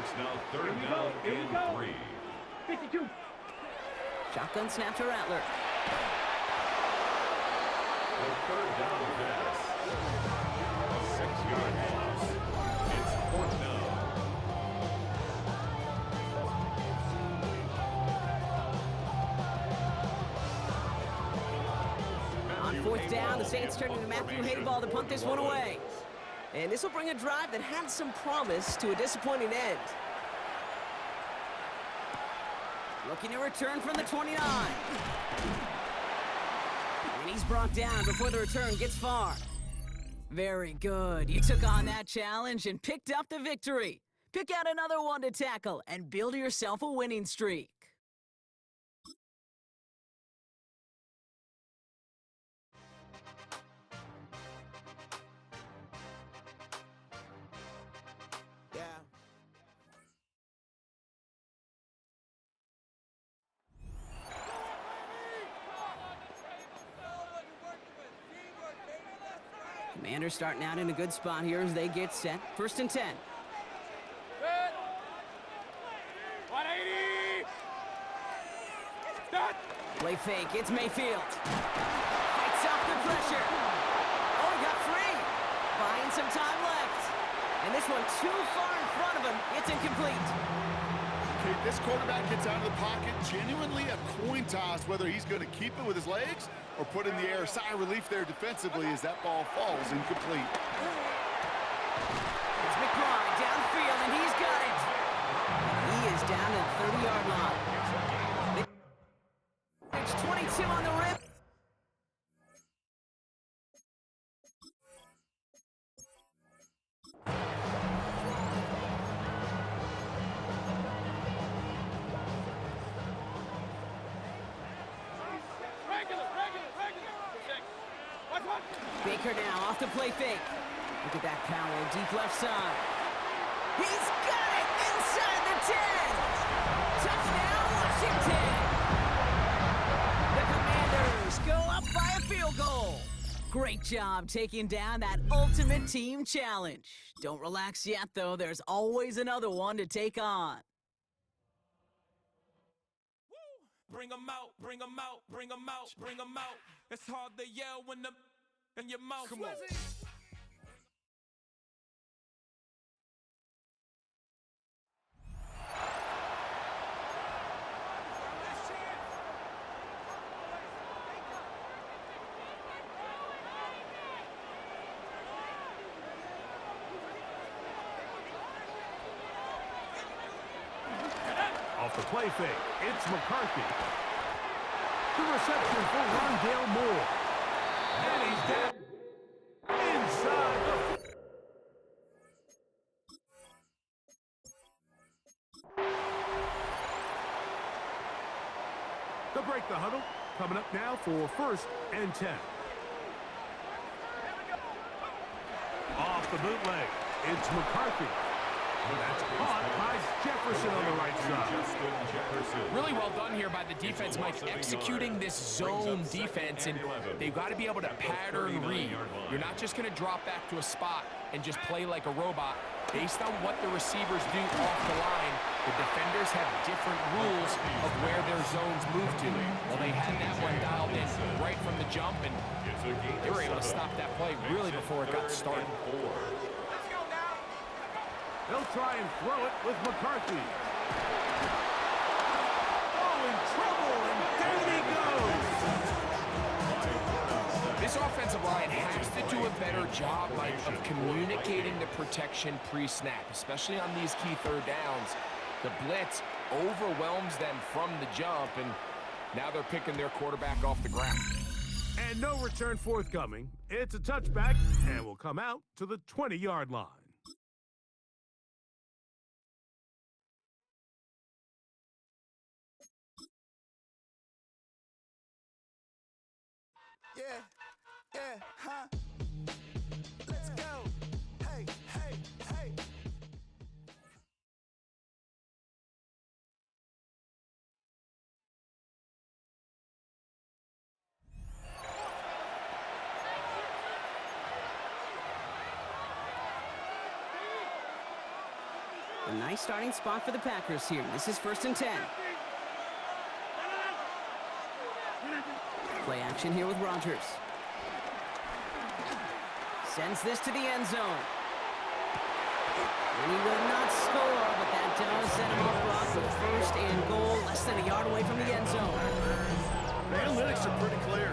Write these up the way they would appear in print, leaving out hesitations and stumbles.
It's now third down and 3. 52. Shotgun snap to Rattler. The third down pass. A 6-yard loss. It's fourth down. On fourth down, the Saints turning to Matthew Hayball to punt this one away. And this will bring a drive that had some promise to a disappointing end. Looking to return from the 29. And he's brought down before the return gets far. Very good. You took on that challenge and picked up the victory. Pick out another one to tackle and build yourself a winning streak. Commanders starting out in a good spot here as they get set. First and 10. 180. Play fake. It's Mayfield. Fights off the pressure. Oh, he got free. Buying some time left. And this one too far in front of him. It's incomplete. Okay, this quarterback gets out of the pocket. Genuinely a coin toss whether he's going to keep it with his legs or put in the air. Sigh of relief there defensively as that ball falls incomplete. It's McBride downfield, and he's got it. And he is down to the 30-yard line. It's 22 on the rip. Baker now off the play fake. Look at that power, deep left side. He's got it inside the 10. Touchdown, Washington. The Commanders go up by a field goal. Great job taking down that ultimate team challenge. Don't relax yet, though. There's always another one to take on. Bring 'em out, bring 'em out, bring 'em out, bring 'em out. It's hard to yell when the in your mouth. Come on. Off the play fake, it's McCarthy. The reception for Rondale Moore. And he's down inside the break the huddle. Coming up now for first and 10. Off the bootleg, it's McCarthy. That's caught by Jefferson on the right side. Really well done here by the defense, Mike, executing this zone defense, and they've got to be able to pattern read. You're not just going to drop back to a spot and just play like a robot. Based on what the receivers do off the line, the defenders have different rules of where their zones move to. Well, they had that one dialed in right from the jump, and they were able to stop that play really before it got started. They'll try and throw it with McCarthy. Oh, in trouble, and down he goes. This offensive line has to do a better job, Mike, of communicating the protection pre-snap, especially on these key third downs. The blitz overwhelms them from the jump, and now they're picking their quarterback off the ground. And no return forthcoming. It's a touchback, and will come out to the 20-yard line. Huh? Let's go. Hey, hey, hey. A Nice starting spot for the Packers here. This is 1st and 10. Play action here with Rodgers. Sends this to the end zone. And he will not score, but that does set him up block with 1st and goal, less than a yard away from the end zone. The analytics are pretty clear.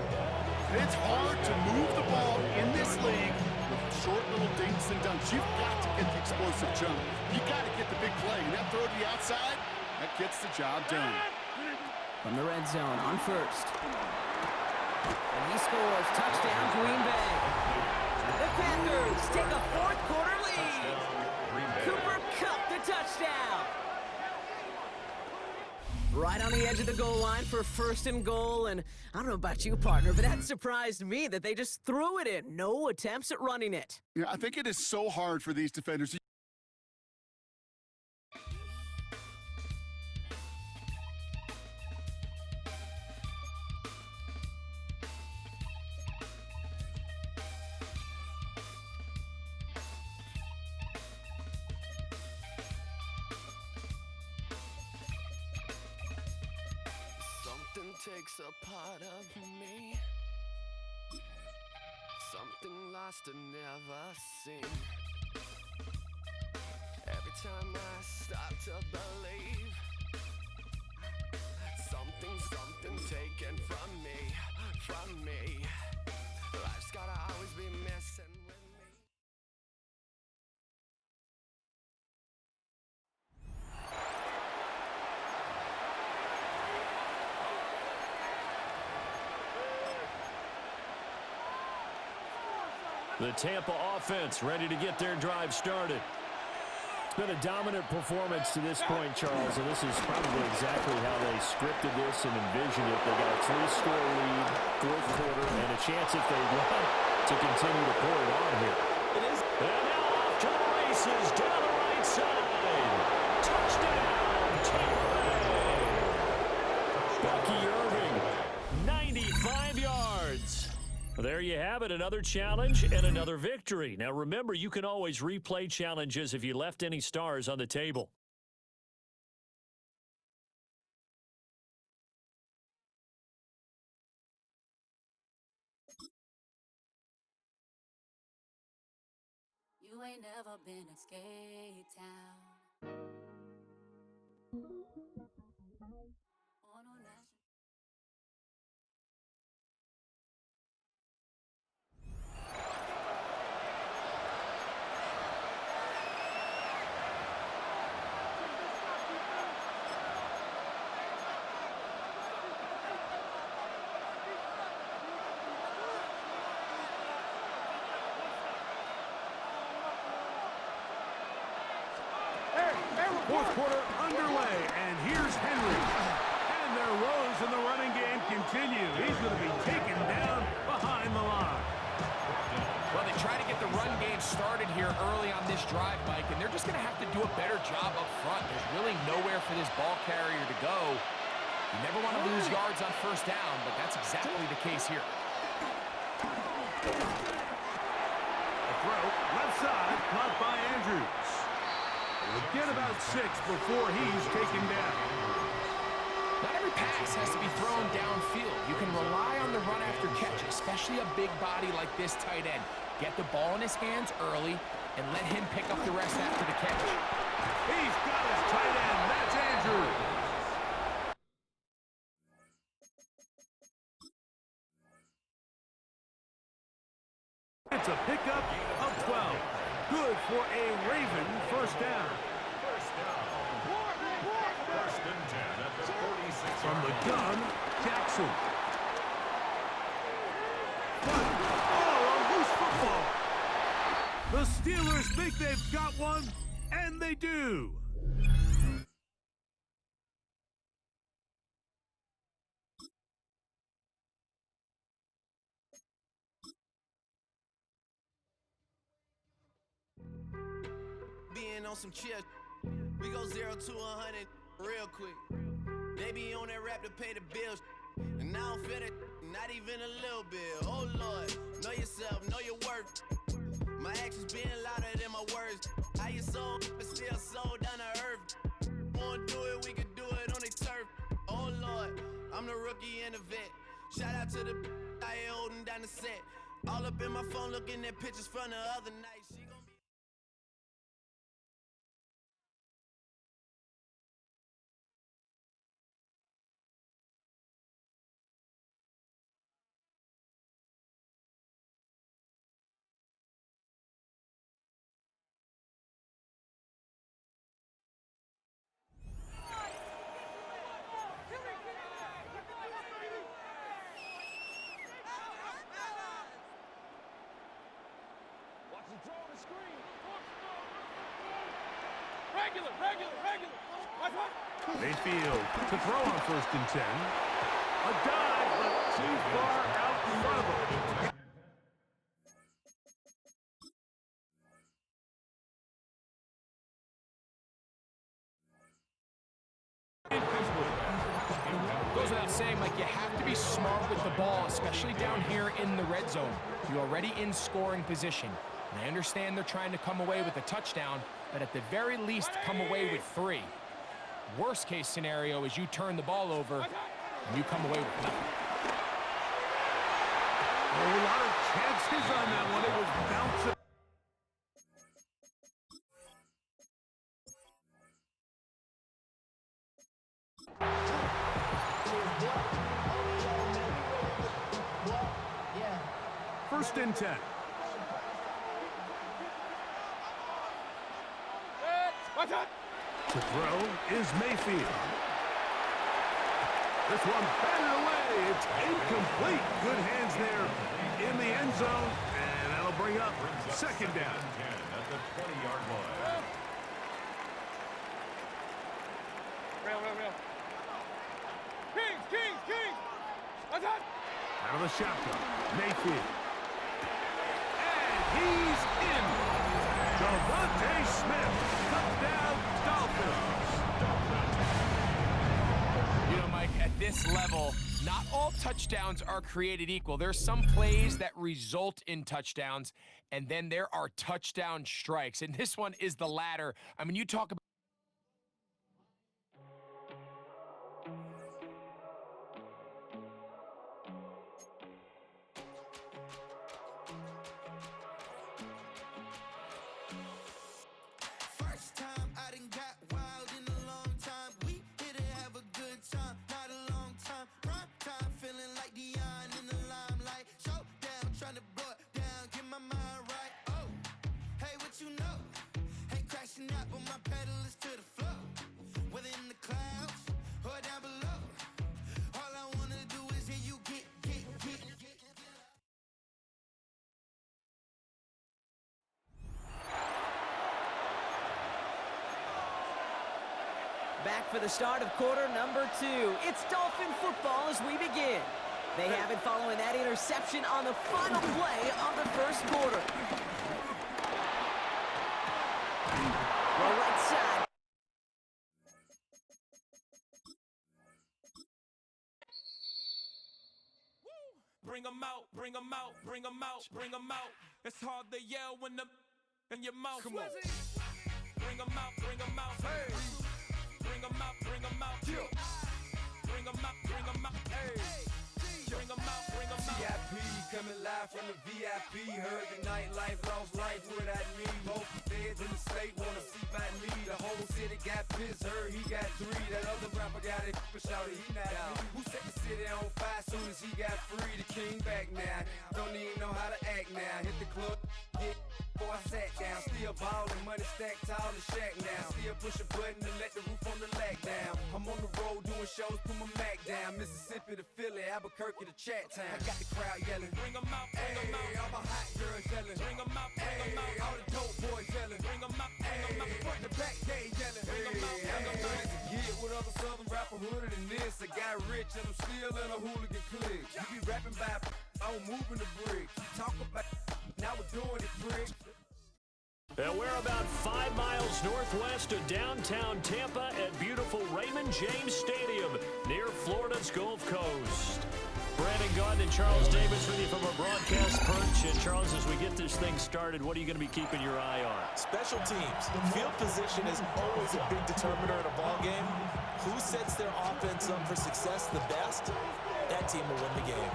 It's hard to move the ball in this league with short little dinks and dunks. You've got to get the explosive jump. You got to get the big play. And that throw to the outside, that gets the job done. From the red zone on 1st. And he scores. Touchdown, Green Bay. The Packers take a 4th quarter lead. Cooper Kupp the touchdown. Right on the edge of the goal line for 1st and goal. And I don't know about you, partner, but that surprised me that they just threw it in. No attempts at running it. Yeah, I think it is so hard for these defenders. Something takes a part of me. Something lost and never seen. Every time I start to believe, something taken from me. Life's gotta always be messing with me. The Tampa offense ready to get their drive started. It's been a dominant performance to this point, Charles, and this is probably exactly how they scripted this and envisioned it. They got a 3-score lead, 4th quarter, and a chance if they want to continue to pull it on here. It is. And now off to the races down the right side. Touchdown, Tampa Bay. Bucky Irving, 95 yards. There you have it, another challenge and another victory. Now remember, you can always replay challenges if you left any stars on the table. You ain't never been in Skate Town. On a national. Fourth quarter underway, and here's Henry. And their woes in the running game continue. He's going to be taken down behind the line. Well, they try to get the run game started here early on this drive, Mike, and they're just going to have to do a better job up front. There's really nowhere for this ball carrier to go. You never want to lose yards on 1st down, but that's exactly the case here. A throw, left side, caught by Andrews. We'll get about 6 before he's taken down. Not every pass has to be thrown downfield. You can rely on the run after catch, especially a big body like this tight end. Get the ball in his hands early and let him pick up the rest after the catch. He's got his tight end. That's Andrews. It's a pickup of 12. Good for a Raven 1st down. 1st and 10 at the 46. From the gun, Jackson. Oh, a loose football. The Steelers think they've got one, and they do. Being on some chill, we go 0 to 100 real quick. They be on that rap to pay the bills, and I don't feel it, not even a little bit. Oh Lord, know yourself, know your worth. My actions being louder than my words. How you soul, but still soul down to earth. Wanna do it, we can do it on their turf. Oh Lord, I'm the rookie and the vet. Shout out to the I ain't holding down the set. All up in my phone looking at pictures from the other night. She gon' be Mayfield to throw on 1st and 10. A dive, but too far out in front of him. Goes without saying, Mike, you have to be smart with the ball, especially down here in the red zone. You're already in scoring position. And I understand they're trying to come away with a touchdown, but at the very least, come away with 3. Worst case scenario is you turn the ball over and you come away with nothing. A lot of chances on that one. It was bouncing. First and 10. To throw is Mayfield. This one batted away. It's incomplete. Good hands there in the end zone. And that'll bring up 2nd down. At the 20-yard line. Out of the shotgun, Mayfield. And he's in. Devontae Smith, touchdown Dolphins. You know, Mike, at this level, not all touchdowns are created equal. There's some plays that result in touchdowns, and then there are touchdown strikes. And this one is the latter. I mean, you talk about Back for the start of quarter number 2. It's Dolphin football as we begin. They have it following that interception on the final play of the first quarter. Well, right side. Bring 'em out, bring 'em out, bring 'em out, bring 'em out. It's hard to yell when the in your mouth. Come on. Bring 'em out, bring 'em out. Hey. Bring 'em out, bring 'em out. Bring 'em out, bring 'em out. Hey. Bring 'em out, bring 'em out. VIP coming live from the VIP. Heard the nightlife, lost life without me. Both feds in the state wanna see by me. The whole city got pissed, heard he got 3. That other rapper got it, but shouted he not out. Who set the city on fire soon as he got free? The king back now. Don't even know how to act now. Hit the club, get before I sat down. Still ballin', money stacked tall in shack now. Still push a button to let the roof on the lag down. I'm on the road doing shows, put my Mac down. Mississippi to Philly, Albuquerque to Chat Town. I got the crowd yelling. Bring 'em out, bring 'em out. All my hot girls yelling. Bring 'em out, bring 'em out. All the dope boys yelling. Bring 'em out, bring 'em out. Front to back, they yelling. Bring 'em out, bring 'em out. To get with other southern rapper hooded than this. I got rich and I'm still in a hooligan clique. You be rapping by I'm moving the bricks. Talk about now we're doing it, prick. We're about 5 miles northwest of downtown Tampa at beautiful Raymond James Stadium near Florida's Gulf Coast. Brandon Gaudin and Charles Davis with you from a broadcast perch. And Charles, as we get this thing started, what are you going to be keeping your eye on? Special teams. Field position is always a big determiner in a ball game. Who sets their offense up for success the best, that team will win the game.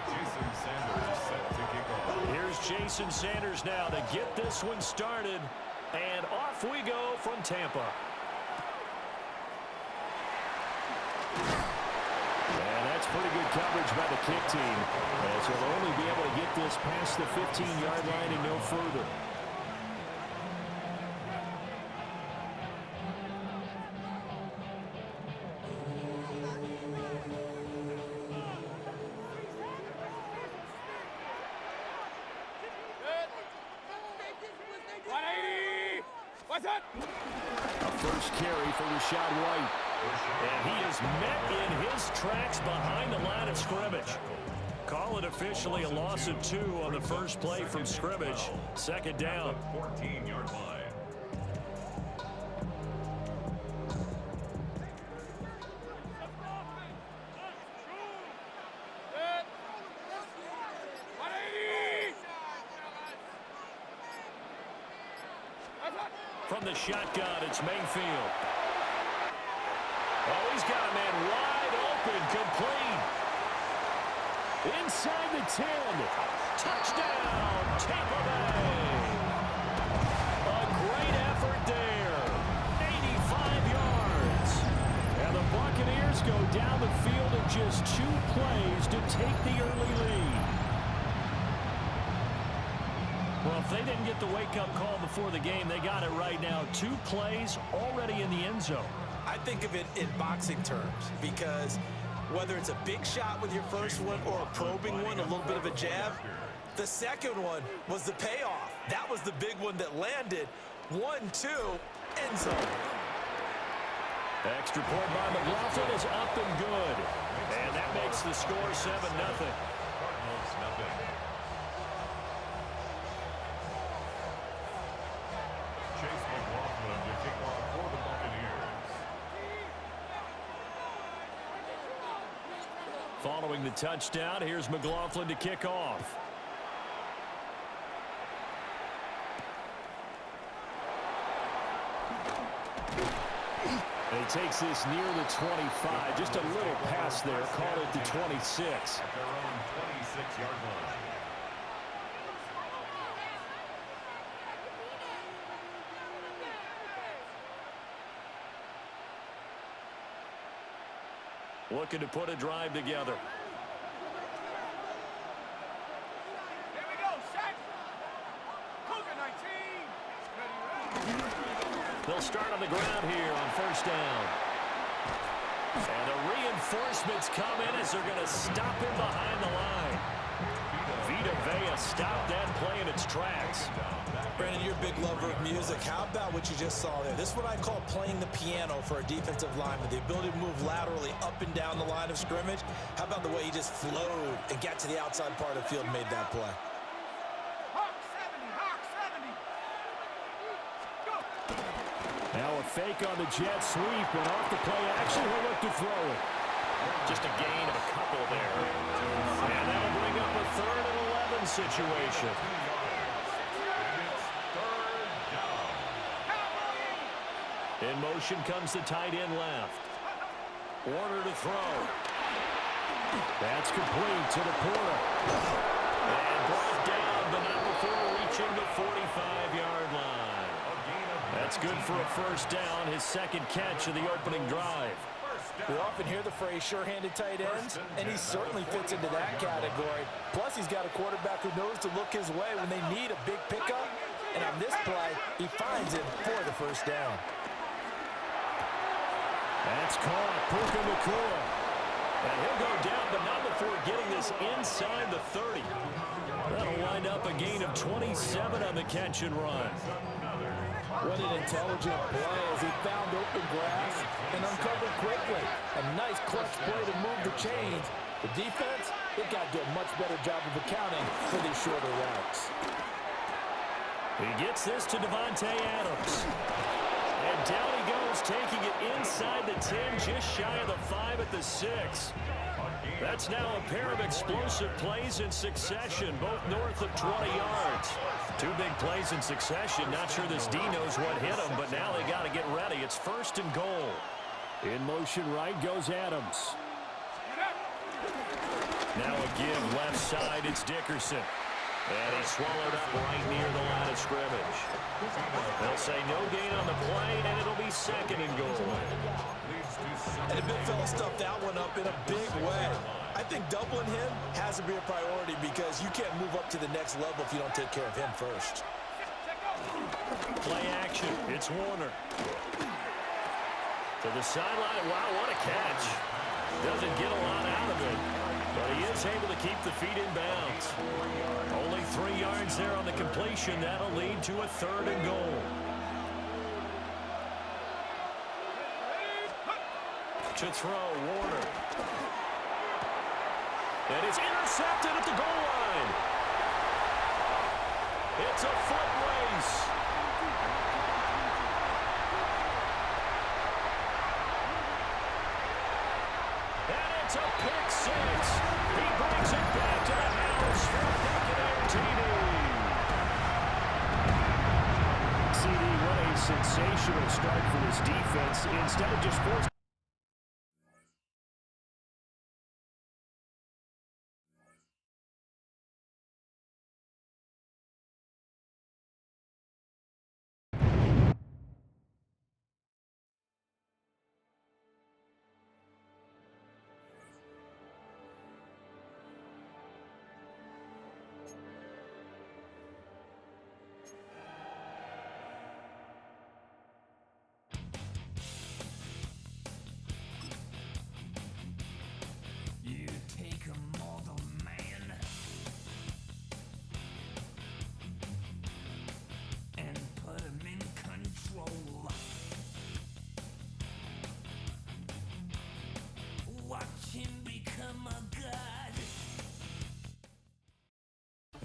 Jason Sanders set to kick off. Here's Jason Sanders now to get this one started. And off we go from Tampa. And that's pretty good coverage by the kick team, as he'll only be able to get this past the 15-yard line and no further. A first carry for Rashad White. And he is met in his tracks behind the line of scrimmage. Call it officially a loss of 2 on the first play from scrimmage. Second down. 14-yard line. From the shotgun, it's Mayfield. Oh, he's got a man wide open, complete. Inside the 10. Touchdown, Tampa Bay. A great effort there. 85 yards. And the Buccaneers go down the field in just 2 plays to take the early lead. Well, if they didn't get the wake-up call before the game, they got it right now. 2 plays already in the end zone. I think of it in boxing terms, because whether it's a big shot with your first one or a probing one, a little bit of a jab, the second one was the payoff. That was the big one that landed. 1-2, end zone. Extra point by McLaughlin is up and good. And that makes the score 7-0. Cardinals, nothing. Chase McLaughlin to kick off for the Buccaneers. Following the touchdown, here's McLaughlin to kick off. And he takes this near the 25. Just a little pass there. Call it the 26. At their own 26-yard line. Looking to put a drive together. Here we go, set. Cougar 19. They'll start on the ground here on first down. And the reinforcements come in as they're going to stop him behind the line. Vita Vea stopped that play in its tracks. Brandon, you're a big lover of music. How about what you just saw there? This is what I call playing the piano for a defensive lineman. The ability to move laterally up and down the line of scrimmage. How about the way he just flowed and got to the outside part of the field and made that play? Hawk 70, Hawk 70. Go. Now a fake on the jet sweep, and off the play action, he'll look to throw it. Just a gain of a couple there. And that'll bring up a 3rd and 11 situation. In motion comes the tight end left. Warner to throw. That's complete to the Porter. And brought down, but not before reaching the 45-yard line. That's good for a first down, his second catch of the opening drive. We often hear the phrase sure-handed tight ends, and he certainly fits into that category. Plus, he's got a quarterback who knows to look his way when they need a big pickup. And on this play, he finds it for the first down. That's caught, Puka Nacua. And he'll go down, but not before getting this inside the 30. That'll wind up a gain of 27 on the catch and run. What an intelligent play as he found open grass and uncovered quickly. A nice clutch play to move the chains. The defense, they've got to do a much better job of accounting for these shorter routes. He gets this to Devontae Adams. And down he goes Charles taking it inside the 10, just shy of the 5 at the 6. That's now a pair of explosive plays in succession, both north of 20 yards. 2 big plays in succession. Not sure this D knows what hit him, but now they got to get ready. It's 1st and goal. In motion right goes Adams. Now a give left side. It's Dickerson. And he's swallowed up right near the line of scrimmage. They'll say no gain on the play, and it'll be 2nd and goal. And the big fella stuffed that one up in a big way. I think doubling him has to be a priority because you can't move up to the next level if you don't take care of him first. Play action. It's Warner. To the sideline. Wow, what a catch. Doesn't get a lot out of it, but he is able to keep the feet in bounds. Only 3 yards there on the completion. That'll lead to a 3rd and goal. To throw, Warner. And it's intercepted at the goal line. It's a foot race. And it's a pick 6. He brings it back to the house for a Buccaneer TD. CD, what a sensational start for this defense. Instead of just forcing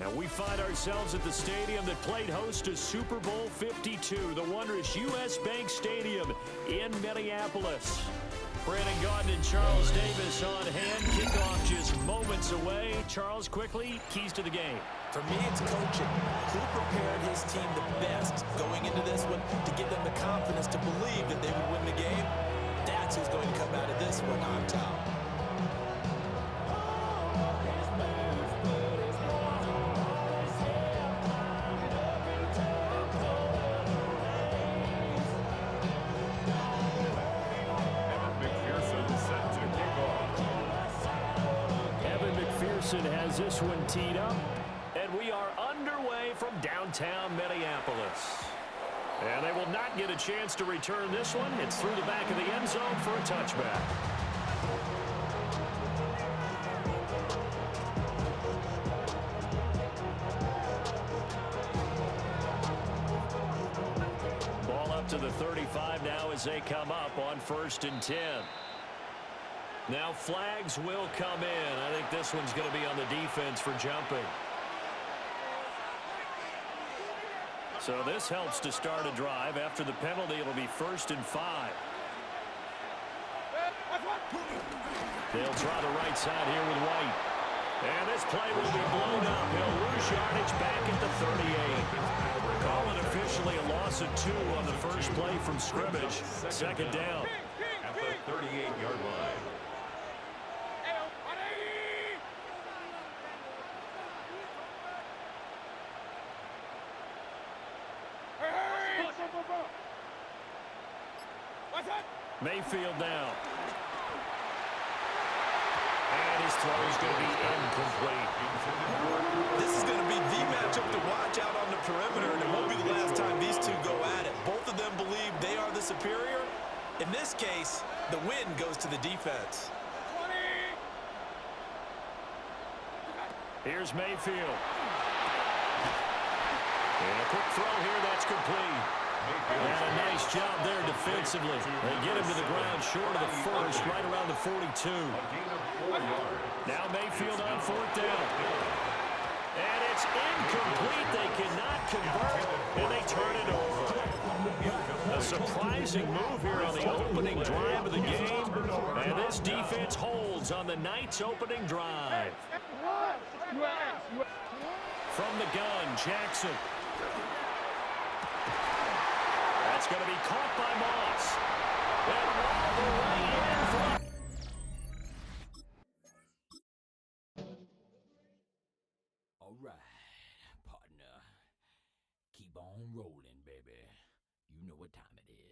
And we find ourselves at the stadium that played host to Super Bowl 52, the wondrous U.S. Bank Stadium in Minneapolis. Brandon Gaudin and Charles Davis on hand. Kickoff just moments away. Charles, quickly, keys to the game. For me, it's coaching. Who prepared his team the best going into this one to give them the confidence to believe that they would win the game? That's who's going to come out of this one on top. Has this one teed up, and we are underway from downtown Minneapolis. And they will not get a chance to return this one. It's through the back of the end zone for a touchback. Ball up to the 35 now as they come up on 1st and 10. Now flags will come in. I think this one's going to be on the defense for jumping. So this helps to start a drive. After the penalty, it'll be 1st and 5. They'll try the right side here with White. And this play will be blown up. He'll lose yardage back at the 38. Call it officially a loss of 2 on the first play from scrimmage. 2nd down. At the 38-yard line. Mayfield now. And his throw is going to be incomplete. This is going to be the matchup to watch out on the perimeter, and it won't be the last time these two go at it. Both of them believe they are the superior. In this case, the win goes to the defense. Here's Mayfield. And a quick throw here, that's complete. And a nice job there defensively. They get him to the ground short of the first, right around the 42. Now Mayfield on 4th down. And it's incomplete. They cannot convert, and they turn it over. A surprising move here on the opening drive of the game. And this defense holds on the Knights' opening drive. From the gun, Jackson. That's going to be caught by Moss. And all the way in for... All right, partner. Keep on rolling, baby. You know what time it is.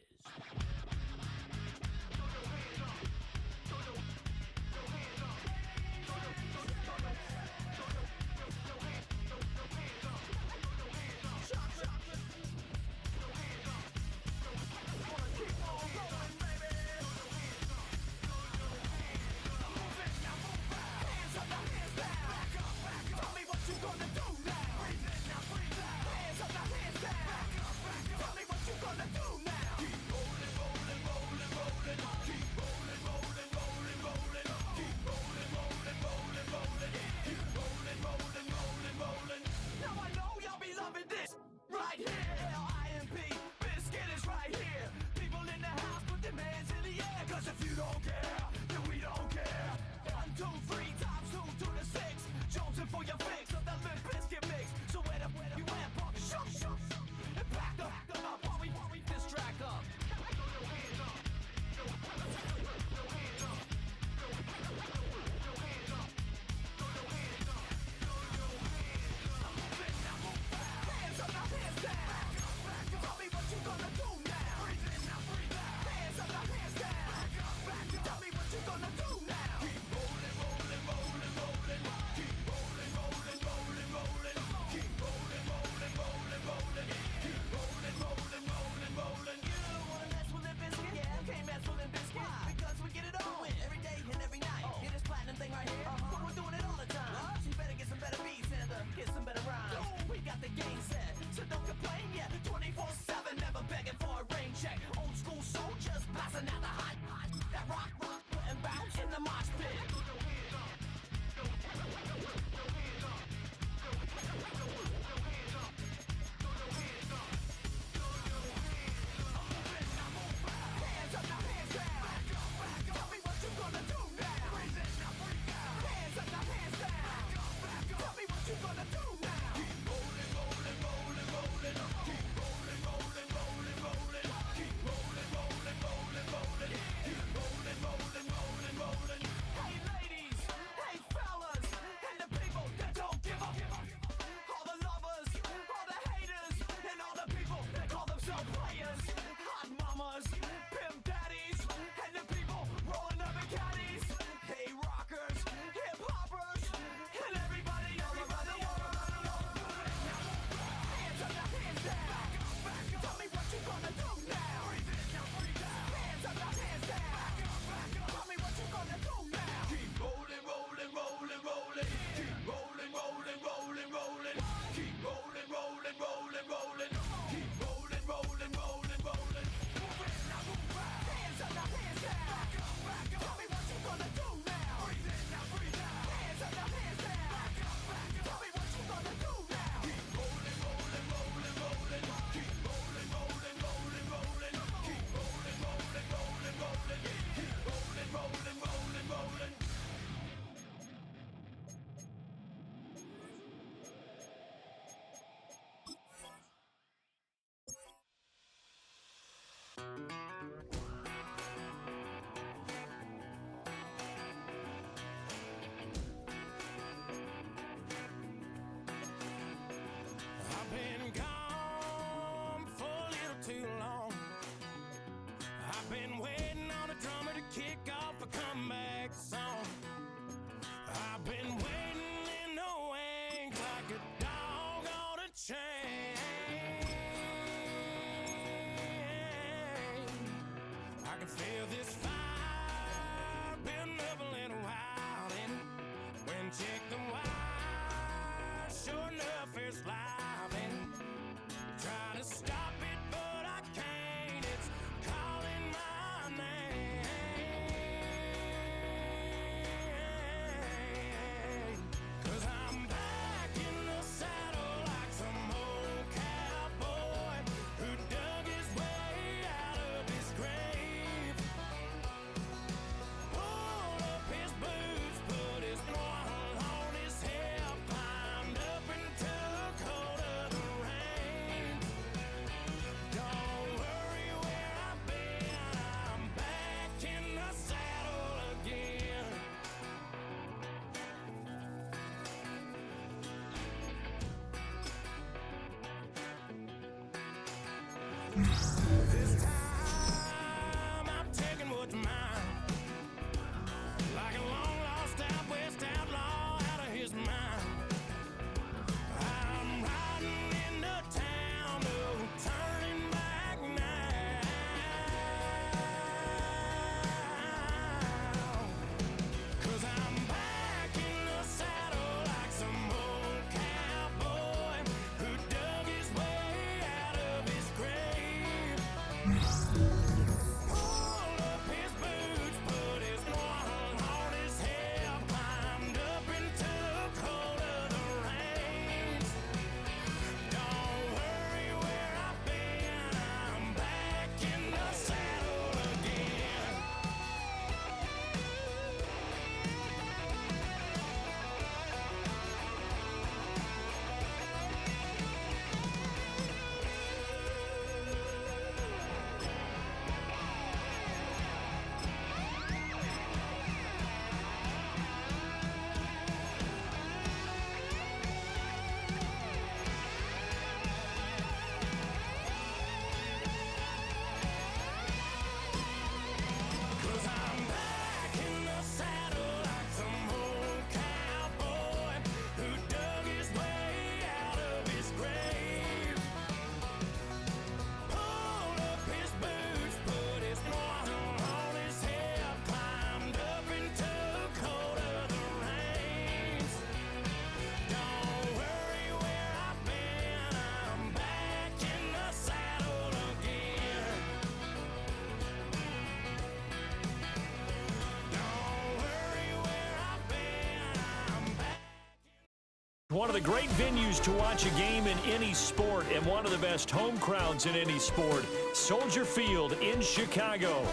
one of the great venues to watch a game in any sport and one of the best home crowds in any sport. Soldier Field in Chicago.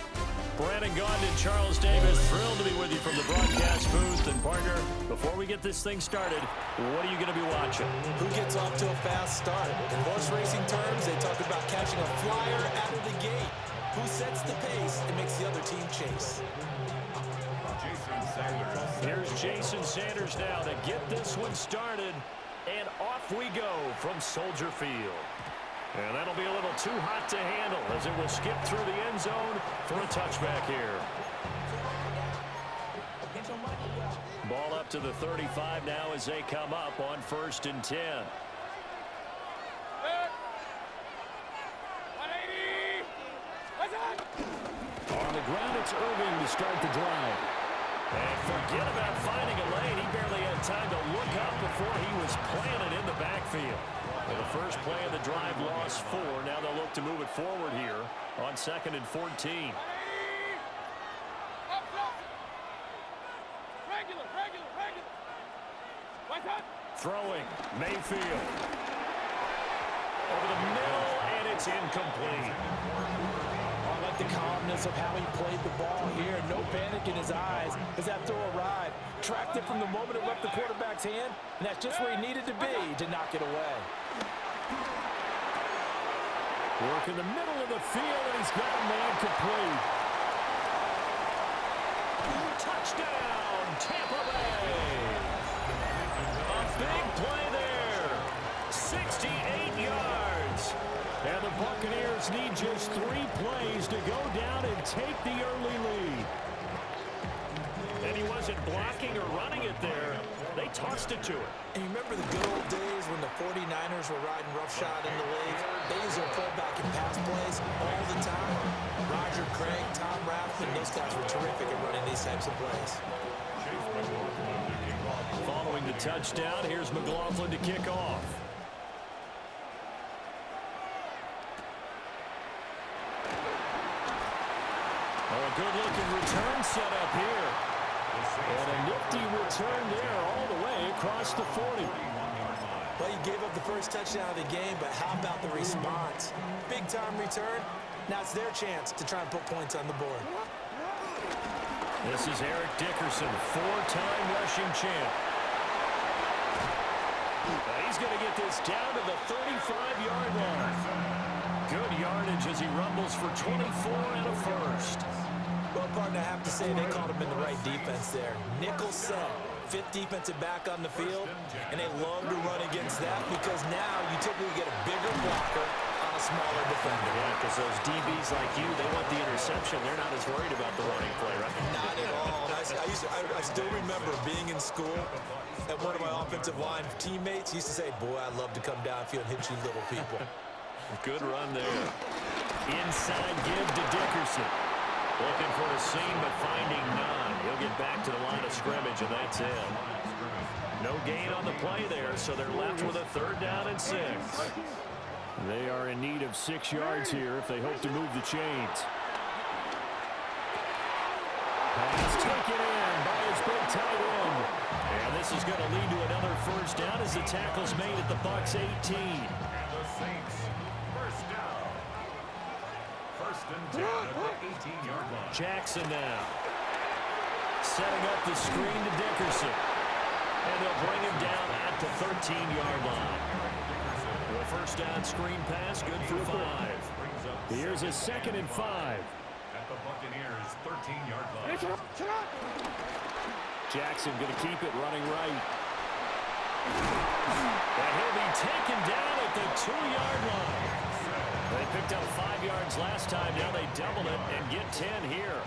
Brandon Gaudin and Charles Davis, thrilled to be with you from the broadcast booth. And partner, before we get this thing started, what are you going to be watching? Who gets off to a fast start? In horse racing terms, they talk about catching a flyer out of the gate. Who sets the pace and makes the other team chase? Here's Jason Sanders now to get this one started. And off we go from Soldier Field. And that'll be a little too hot to handle as it will skip through the end zone for a touchback here. Ball up to the 35 now as they come up on 1st and 10. On the ground, it's Irving to start the drive. And forget about finding a lane. He barely had time to look up before he was planted in the backfield. Well, the first play of the drive lost 4. Now they'll look to move it forward here on 2nd and 14. Throwing, Mayfield. Over the middle, and it's incomplete. I like the calmness of how he played the ball here. No panic in his eyes as that throw arrived. Tracked it from the moment it left the quarterback's hand, and that's just where he needed to be to knock it away. Work in the middle of the field, and he's got a man complete. Touchdown, Tampa Bay. A big play there. 68 yards. And the Buccaneers need just 3 plays to go down and take the early lead. And he wasn't blocking or running it there. They tossed it to him. And you remember the good old days when the 49ers were riding roughshod in the league? They used their fullback in pass plays all the time. Roger Craig, Tom Rathman, those guys were terrific at running these types of plays. Following the touchdown, here's McLaughlin to kick off. Oh, a good-looking return set up here. And a nifty return there all the way across the 40. Well, you gave up the first touchdown of the game, but how about the response? Big-time return. Now it's their chance to try and put points on the board. This is Eric Dickerson, 4-time rushing champ. He's going to get this down to the 35-yard line. Good yardage as he rumbles for 24 and a first. Well, partner, I have to say they called him in the right defense there. Nickel set, 5th defensive back on the field, and they love to run against that because now you typically get a bigger blocker on a smaller defender. Yeah, because those DBs like you, they want the interception. They're not as worried about the running play, right? Not at all. I still remember being in school, and one of my offensive line teammates used to say, boy, I'd love to come downfield and hit you little people. Good run there. Inside give to Dickerson. Looking for a seam, but finding none. He'll get back to the line of scrimmage, and that's it. No gain on the play there, so they're left with a 3rd down and 6. They are in need of 6 yards here if they hope to move the chains. Pass taken in by his big tight end. And this is going to lead to another 1st down as the tackle's made at the Bucs 18. The Saints, 1st down. 1st and 10 at the 18-yard line. Jackson now. Setting up the screen to Dickerson. And they'll bring him down at the 13-yard line. The 1st down screen pass, good for 5. Here's a 2nd and 5. At the Buccaneers' 13-yard line. Jackson going to keep it running right. And he'll be taken down at the 2-yard line. They picked up 5 yards last time. Now they double it and get 10 here.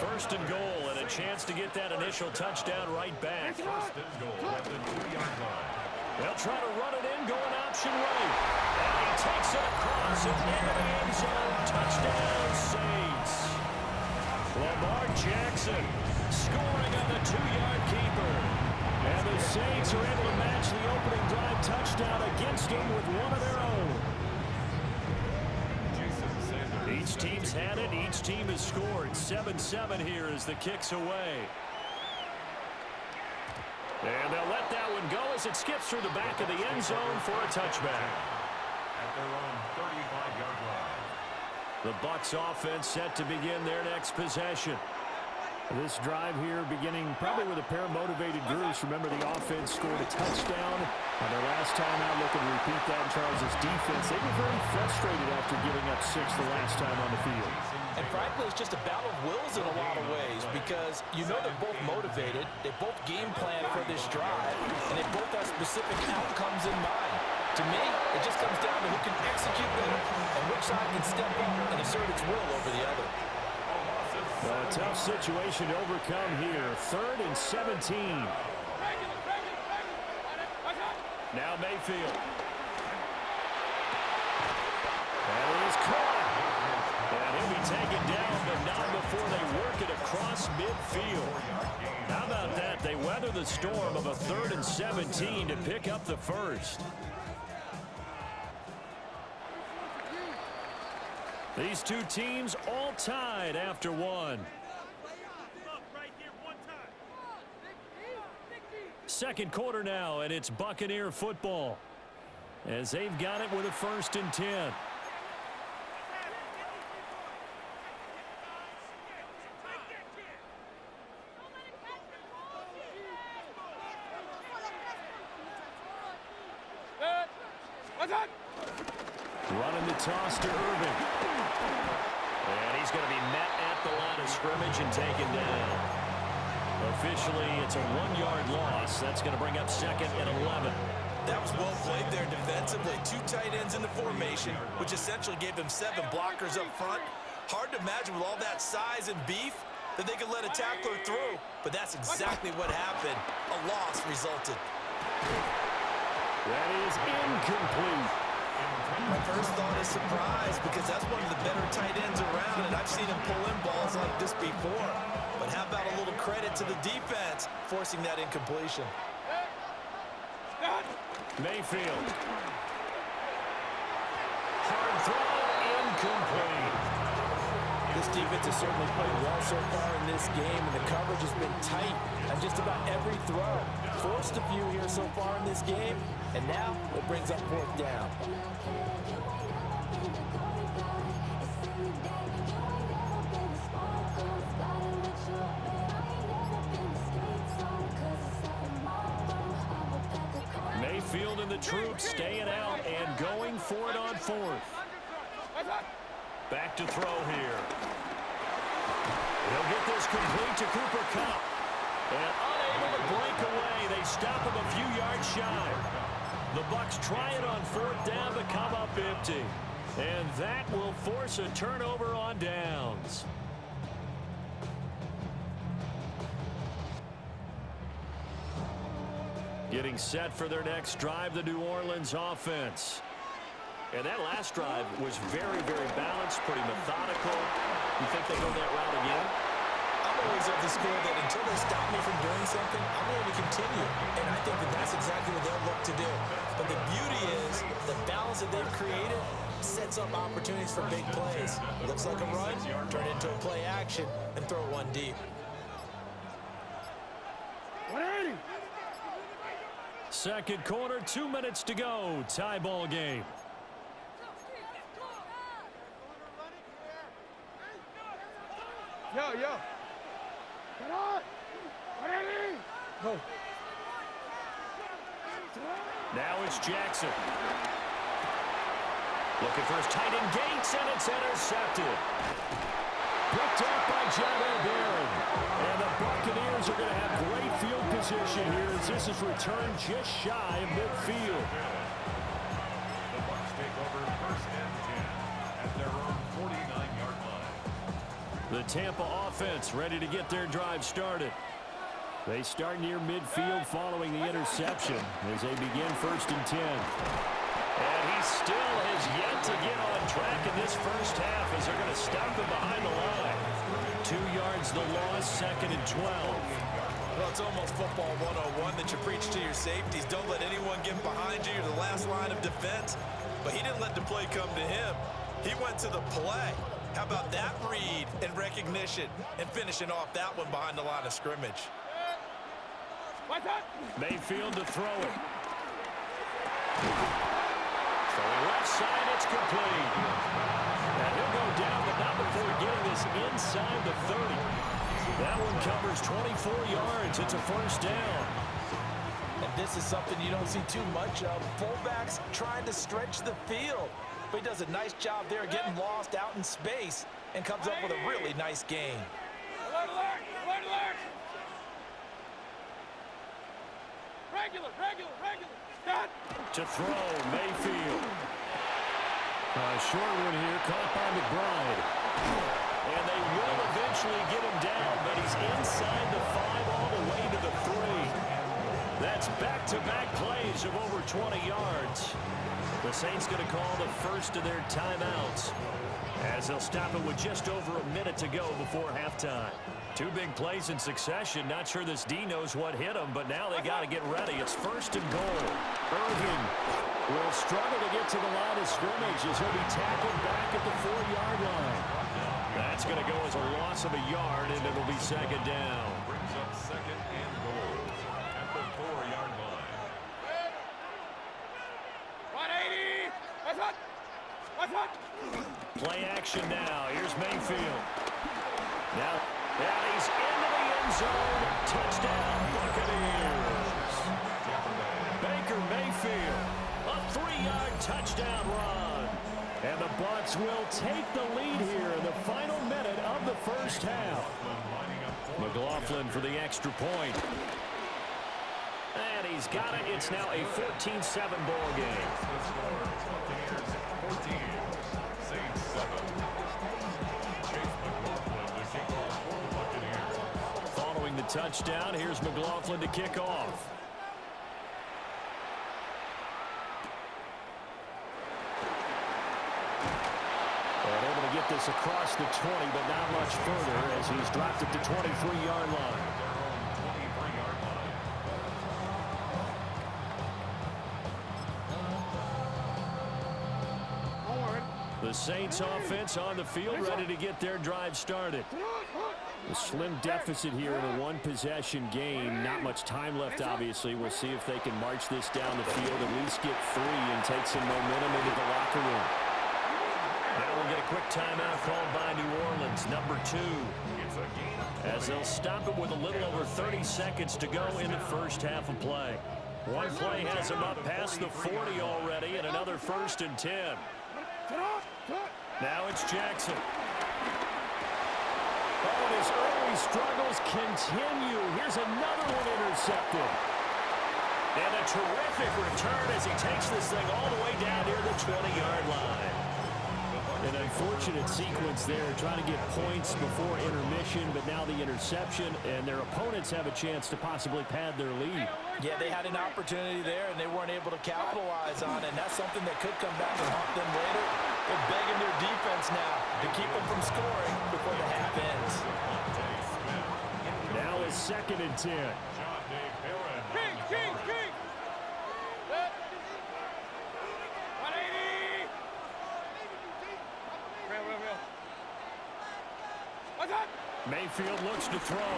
1st and goal and a chance to get that initial touchdown right back. 1st and goal at the 2-yard line. They'll try to run it in, going option right. And he takes it across and into the end zone. Touchdown, Saints. Lamar Jackson scoring on the 2-yard keeper. And the Saints are able to match the opening drive touchdown against them with one of their own. Each team's had it. Each team has scored. 7-7 here as the kick's away. And they'll let that one go as it skips through the back of the end zone for a touchback. At their own 35-yard line. The Bucs offense set to begin their next possession. This drive here beginning probably with a pair of motivated groups. Remember, the offense scored a touchdown on their last time out. Looking to repeat that in Charles' defense. They were very frustrated after giving up 6 the last time on the field. And frankly, it's just a battle of wills in a lot of ways because you know they're both motivated. They both game plan for this drive, and they both have specific outcomes in mind. To me, it just comes down to who can execute better and which side can step up and assert its will over the other. A tough situation to overcome here. 3rd and 17. Now Mayfield. That is caught. And he'll be taken down, but not before they work it across midfield. How about that? They weather the storm of a 3rd and 17 to pick up the first. These two teams all tied after one. Second quarter now, and it's Buccaneer football as they've got it with a 1st and 10. Running the toss to Irving. And he's going to be met at the line of scrimmage and taken down. Officially, it's a 1-yard loss. That's going to bring up 2nd and 11. That was well played there defensively. 2 tight ends in the formation, which essentially gave them 7 blockers up front. Hard to imagine with all that size and beef that they could let a tackler through, but that's exactly what happened. A loss resulted. That is incomplete. My first thought is surprise because that's one of the better tight ends around, and I've seen him pull in balls like this before. But how about a little credit to the defense forcing that incompletion? Mayfield. Hard throw, incomplete. This defense has certainly played well so far in this game, and the coverage has been tight on just about every throw. Forced a few here so far in this game, and now it brings up 4th down. Mayfield and the troops staying out and going for it on 4th. Back to throw here. He'll get this complete to Cooper Kupp. And unable to break away, they stop him a few yards shy. The Bucs try it on 4th down to come up empty. And that will force a turnover on downs. Getting set for their next drive, the New Orleans offense. And that last drive was very, very balanced, pretty methodical. You think they go that route again? I'm always of the school that until they stop me from doing something, I'm going to continue. And I think that that's exactly what they'll look to do. But the beauty is the balance that they've created sets up opportunities for big plays. Looks like a run, turn it into a play action, and throw one deep. 180. Second quarter, 2 minutes to go. Tie ball game. Yo. Get on. 180. Go. Now it's Jackson. Looking for his tight end Gates, and it's intercepted. Picked up by Javon Barron. And the Buccaneers are going to have great field position here as this is returned just shy of midfield. The Bucs take over 1st and 10 at their own 49-yard line. The Tampa offense ready to get their drive started. They start near midfield following the interception as they begin 1st and 10. And he still has yet to get on track in this first half as they're going to stop him behind the line. 2 yards the loss, 2nd and 12. Well, it's almost football 101 that you preach to your safeties. Don't let anyone get behind you. You're the last line of defense. But he didn't let the play come to him. He went to the play. How about that read and recognition and finishing off that one behind the line of scrimmage? Mayfield to throw it. From the left side, it's complete. And he'll go down, but not before getting this inside the 30. That one covers 24 yards. It's a first down. And this is something you don't see too much of. Fullbacks trying to stretch the field. But he does a nice job there getting lost out in space and comes up with a really nice gain. Alert, alert, alert, alert. Regular. Stop. To throw, Mayfield. A short one here, caught by McBride. And they will eventually get him down, but he's inside the 5 all the way to the 3. That's back-to-back plays of over 20 yards. The Saints going to call the first of their timeouts, as they'll stop it with just over a minute to go before halftime. 2 big plays in succession. Not sure this D knows what hit him, but now they got to get ready. It's first and goal. Irvin will struggle to get to the line of scrimmage as he'll be tackled back at the 4-yard line. That's going to go as a loss of a yard, and it'll be second down. Brings up second and goal at the 4-yard line. 180. That's hot. Play action now. Here's Mayfield. Now, and he's into the end zone. Touchdown, Buccaneers. Baker Mayfield, a 3-yard touchdown run. And the Bucs will take the lead here in the final minute of the first half. McLaughlin for the extra point. And he's got it. It's now a 14-7 ball game. Buccaneers 14, Saints 7. Chase McLaughlin to kick off for the Buccaneers. Following the touchdown, here's McLaughlin to kick off. And able to get this across the 20, but not much further as he's dropped it to 23-yard line. The Saints offense on the field, ready to get their drive started. A slim deficit here in a one-possession game. Not much time left, obviously. We'll see if they can march this down the field, at least get 3 and take some momentum into the locker room. Now we'll get a quick timeout called by New Orleans, number 2. As they'll stop it with a little over 30 seconds to go in the first half of play. One play has them up past the 40 already, and another 1st and 10. Now it's Jackson. Oh, and his early struggles continue. Here's another one intercepted. And a terrific return as he takes this thing all the way down near the 20-yard line. An unfortunate sequence there, trying to get points before intermission, but now the interception, and their opponents have a chance to possibly pad their lead. Yeah, they had an opportunity there, and they weren't able to capitalize on it, and that's something that could come back and haunt them later. They're begging their defense now to keep them from scoring before the half ends. Now it's 2nd and 10. King. 180. Real. What's up? Mayfield looks to throw.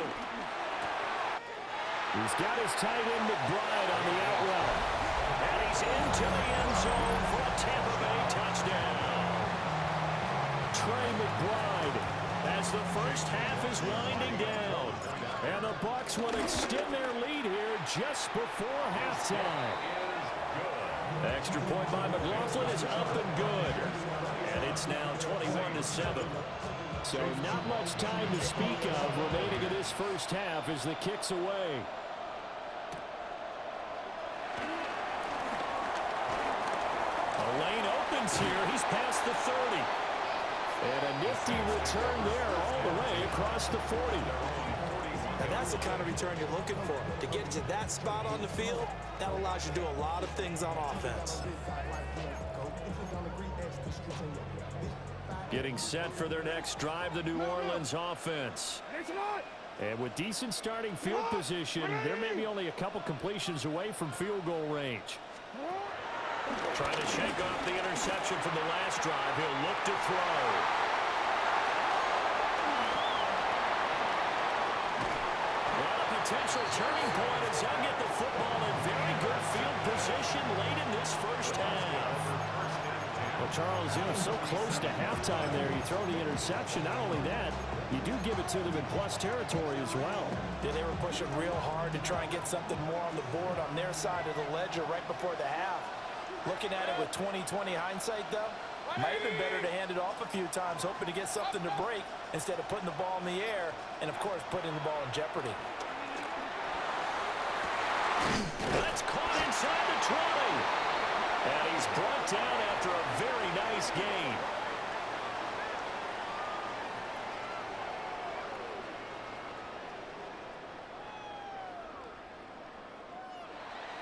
He's got his tight end McBride on the out route. And he's into the end zone for a Tampa Bay touchdown. Trey McBride as the first half is winding down. And the Bucs will extend their lead here just before halftime. Extra point by McLaughlin is up and good. And it's now 21-7. So not much time to speak of remaining in this first half as the kick's away. A lane opens here. He's past the 30. And a nifty return there all the way across the 40. And that's the kind of return you're looking for. To get to that spot on the field, that allows you to do a lot of things on offense. Getting set for their next drive, the New Orleans offense. And with decent starting field position, there may be only a couple completions away from field goal range. Trying to shake off the interception from the last drive. He'll look to throw. Well, a potential turning point as they'll get the football in very good field position late in this first half. Well, Charles, so close to halftime there. You throw the interception. Not only that, you do give it to them in plus territory as well. Yeah, they were pushing real hard to try and get something more on the board on their side of the ledger right before the half. Looking at it with 20/20 hindsight, though, might have been better to hand it off a few times, hoping to get something to break instead of putting the ball in the air and, of course, putting the ball in jeopardy. That's caught inside the 20. And he's brought down after a very nice gain.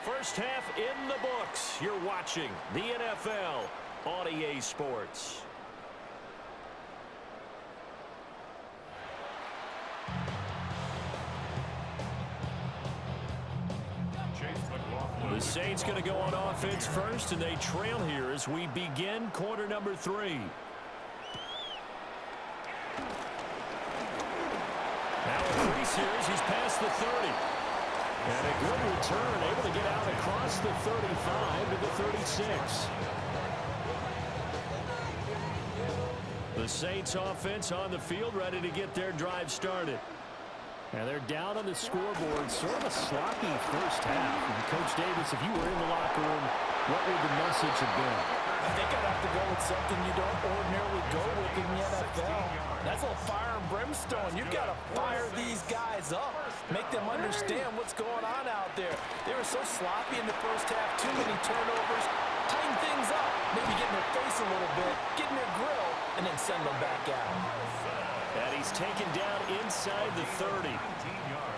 First half in the books. You're watching the NFL on EA Sports. The Saints going to go on offense first, and they trail here as we begin quarter number 3. Now a crease here as he's past the 30. And a good return, able to get out across the 35 to the 36. The Saints offense on the field, ready to get their drive started. And they're down on the scoreboard, sort of a sloppy first half. And Coach Davis, if you were in the locker room, what would the message have been? I think I'd have to go with something you don't ordinarily go with in the NFL. That's a little fire and brimstone. You've got to fire these guys up. Make them understand what's going on out there. They were so sloppy in the first half, too many turnovers. Tighten things up. Maybe get in their face a little bit, get in their grill, and then send them back out. And he's taken down inside the 30.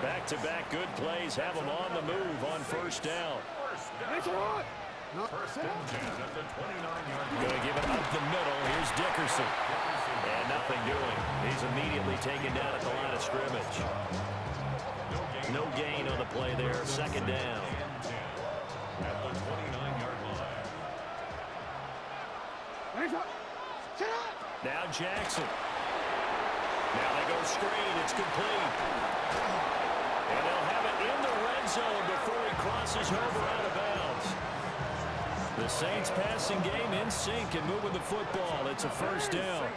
Back-to-back good plays have him on the move on first down. First and 10 at the 29-yard line. Going to give it up the middle. Here's Dickerson. And nothing doing. He's immediately taken down at the line of scrimmage. No gain on the play there. Second down. At the 29-yard line. Now Jackson. Now they go screen. It's complete. And they'll have it in the red zone before he crosses over out of bounds. The Saints passing game in sync and moving the football. It's a first down.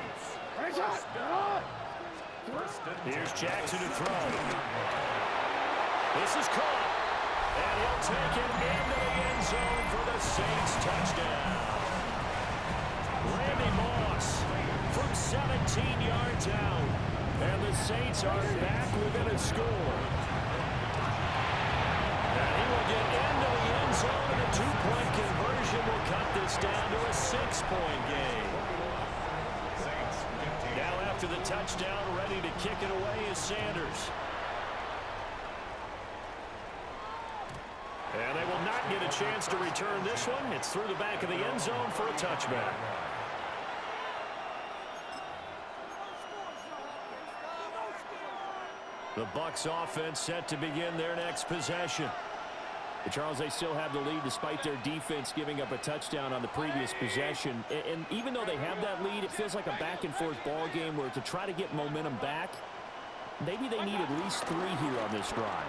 Here's Jackson to throw. This is caught. And he'll take it into the end zone for the Saints touchdown. Randy Moss from 17 yards out. And the Saints are back within a score. And he will get into the end zone, and a 2-point conversion will cut this down to a 6-point game. Now after the touchdown, ready to kick it away is Sanders. And they will not get a chance to return this one. It's through the back of the end zone for a touchback. The Bucs offense set to begin their next possession. But Charles, they still have the lead despite their defense giving up a touchdown on the previous possession. And even though they have that lead, it feels like a back-and-forth ball game where to try to get momentum back, maybe they need at least 3 here on this drive.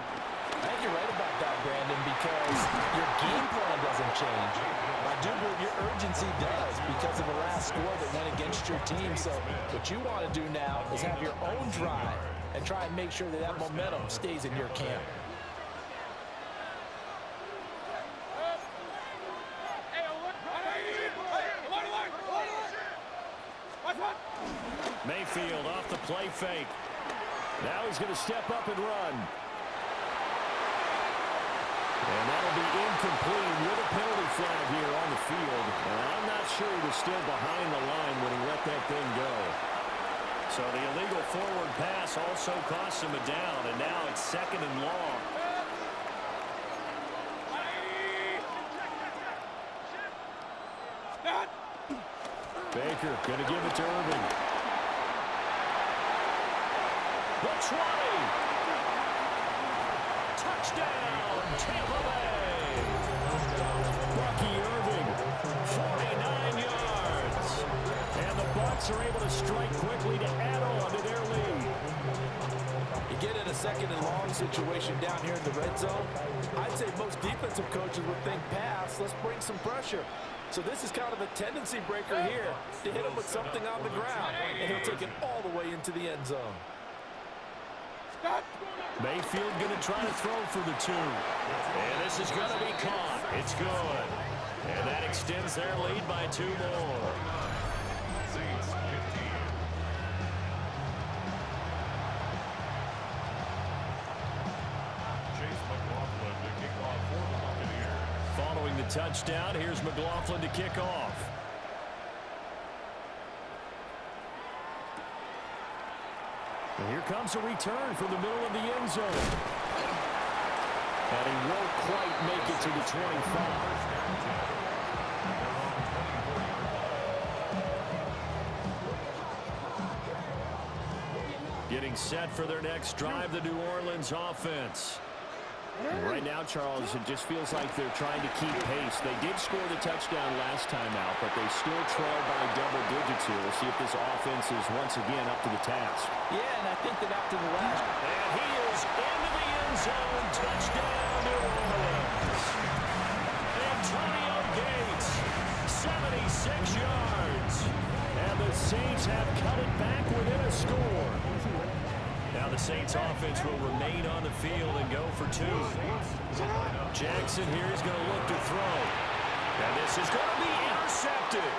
I think you're right about that, Brandon, because your game plan doesn't change. I do believe your urgency does because of the last score that went against your team. So what you want to do now is have your own drive and try and make sure that that momentum stays in your camp. Mayfield off the play fake. Now he's going to step up and run. And that'll be incomplete with a penalty flag here on the field. And I'm not sure he was still behind the line when he let that thing go. So the illegal forward pass also costs him a down, and now it's 2nd and long. Baker going to give it to Irving. The 20. Touchdown, Tampa Bay. Bucky Irving, 49 yards. And the Bucs are able to strike quickly to add on to their lead. You get in a second and long situation down here in the red zone, I'd say most defensive coaches would think pass, let's bring some pressure. So this is kind of a tendency breaker here to hit him with something on the ground, and he'll take it all the way into the end zone. Mayfield going to try to throw for the 2. And this is going to be caught. It's good. And that extends their lead by 2 more. Saints 15. Chase McLaughlin to kick off for the Buccaneers. Following the touchdown, here's McLaughlin to kick off. And here comes a return from the middle of the end zone. And he won't quite make it to the 25. Getting set for their next drive, the New Orleans offense. And right now, Charles, it just feels like they're trying to keep pace. They did score the touchdown last time out, but they still trail by double digits here. We'll see if this offense is once again up to the task. Yeah, and I think that after the last... And he is into the end zone. Touchdown, New Orleans. Antonio Gates, 76 yards. And the Saints have cut it back within a score. Now the Saints offense will remain on the field and go for 2. Jackson here is going to look to throw. And this is going to be intercepted.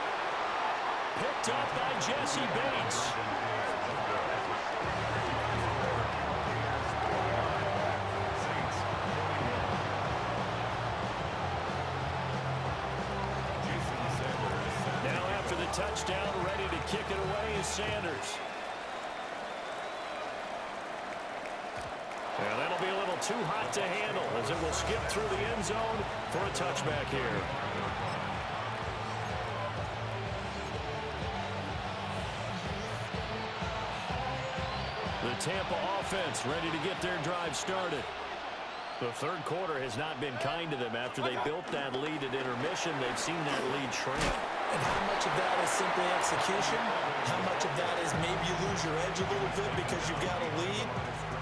Picked up by Jesse Bates. Now after the touchdown, ready to kick it away is Sanders. And that'll be a little too hot to handle as it will skip through the end zone for a touchback here. The Tampa offense ready to get their drive started. The third quarter has not been kind to them. After they built that lead at intermission, they've seen that lead shrink. And how much of that is simply execution? How much of that is maybe you lose your edge a little bit because you've got a lead?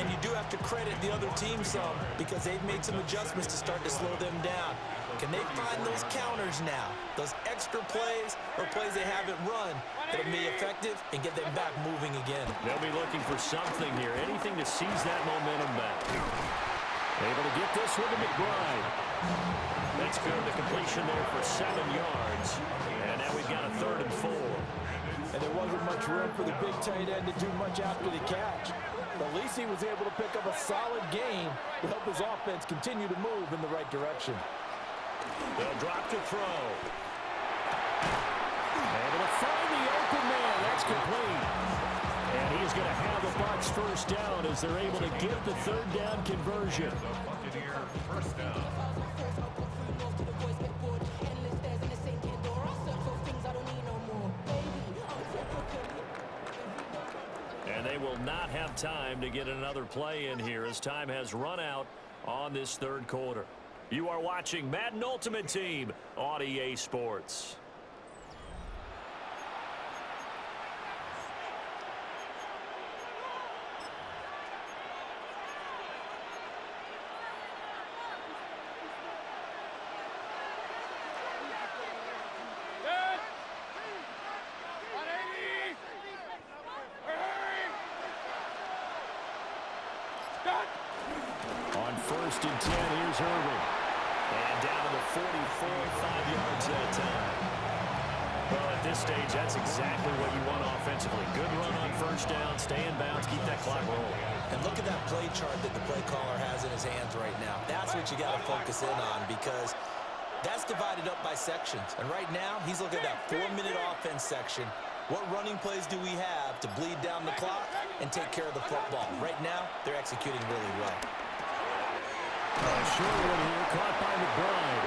And you do have to credit the other team some because they've made some adjustments to start to slow them down. Can they find those counters now? Those extra plays or plays they haven't run that'll be effective and get them back moving again? They'll be looking for something here, anything to seize that momentum back. Able to get this with a McBride. That's good. The completion there for 7 yards. And now we've got a 3rd and 4. And there wasn't much room for the big tight end to do much after the catch. But at least he was able to pick up a solid gain to help his offense continue to move in the right direction. They'll drop to throw. Able to find the open man. That's complete. And he's going to have the Bucs first down as they're able to get the 3rd down conversion. The Buccaneer first down. And they will not have time to get another play in here as time has run out on this 3rd quarter. You are watching Madden Ultimate Team on EA Sports. On 1st and 10, here's Irving. And down to the 44, 5 yards that time. Well, at this stage, that's exactly what you want offensively. Good run on 1st down, stay in bounds, keep that clock rolling. And look at that play chart that the play caller has in his hands right now. That's what you got to focus in on because that's divided up by sections. And right now, he's looking at that 4-minute offense section. What running plays do we have to bleed down the clock and take care of the football? Right now, they're executing really well. Short one here, caught by McBride.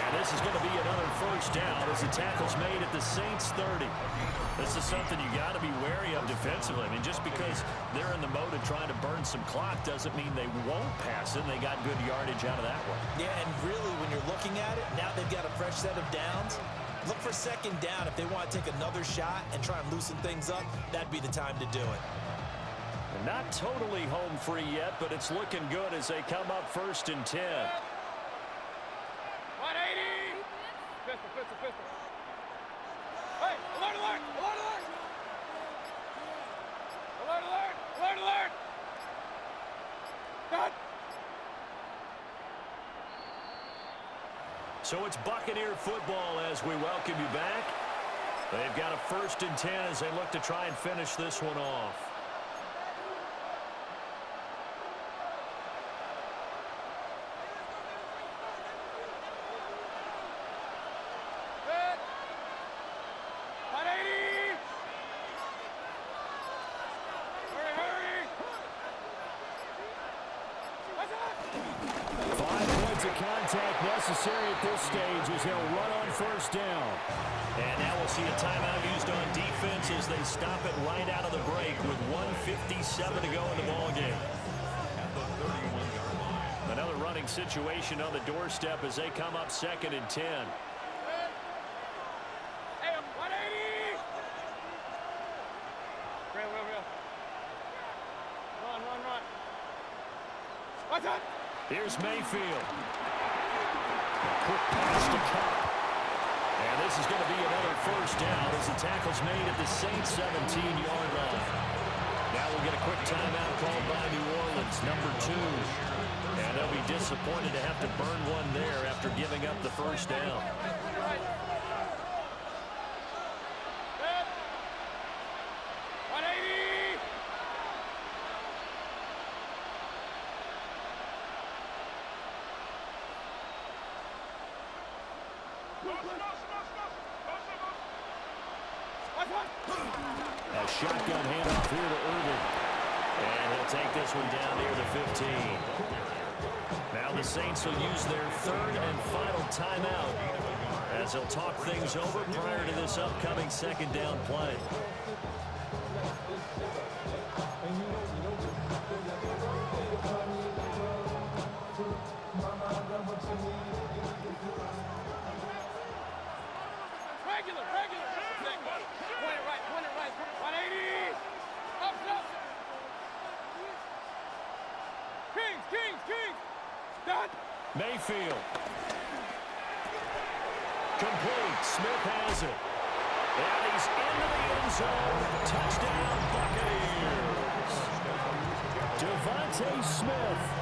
And this is going to be another 1st down as the tackle's made at the Saints 30. This is something you got to be wary of defensively. I mean, just because they're in the mode of trying to burn some clock doesn't mean they won't pass it. They got good yardage out of that one. Yeah, and really, when you're looking at it, now they've got a fresh set of downs. Look for 2nd down. If they want to take another shot and try and loosen things up, that'd be the time to do it. And Not totally home free yet, but it's looking good as they come up 1st and 10. 180! Pistol. Hey, alert! Alert! Done! So it's Buccaneer football as we welcome you back. They've got a 1st and 10 as they look to try and finish this one off. Necessary at this stage as they'll run on 1st down. And now we'll see a timeout used on defense as they stop it right out of the break with 1:57 to go in the ballgame. Another running situation on the doorstep as they come up 2nd and 10. Hey, 180! Real. Run. What's up? Here's Mayfield. Quick pass to Cup. And this is going to be another 1st down as the tackle's made at the Saints' 17-yard line. Now we'll get a quick timeout called by New Orleans, number 2. And they'll be disappointed to have to burn one there after giving up the 1st down. A shotgun handoff here to Irvin. And he'll take this one down near the 15. Now the Saints will use their 3rd and final timeout as they'll talk things over prior to this upcoming 2nd down play. Regular. Point it right. 180! Up. Kings! Done! Mayfield. Complete. Smith has it. And he's into the end zone. Touchdown, Buccaneers. Devontae Smith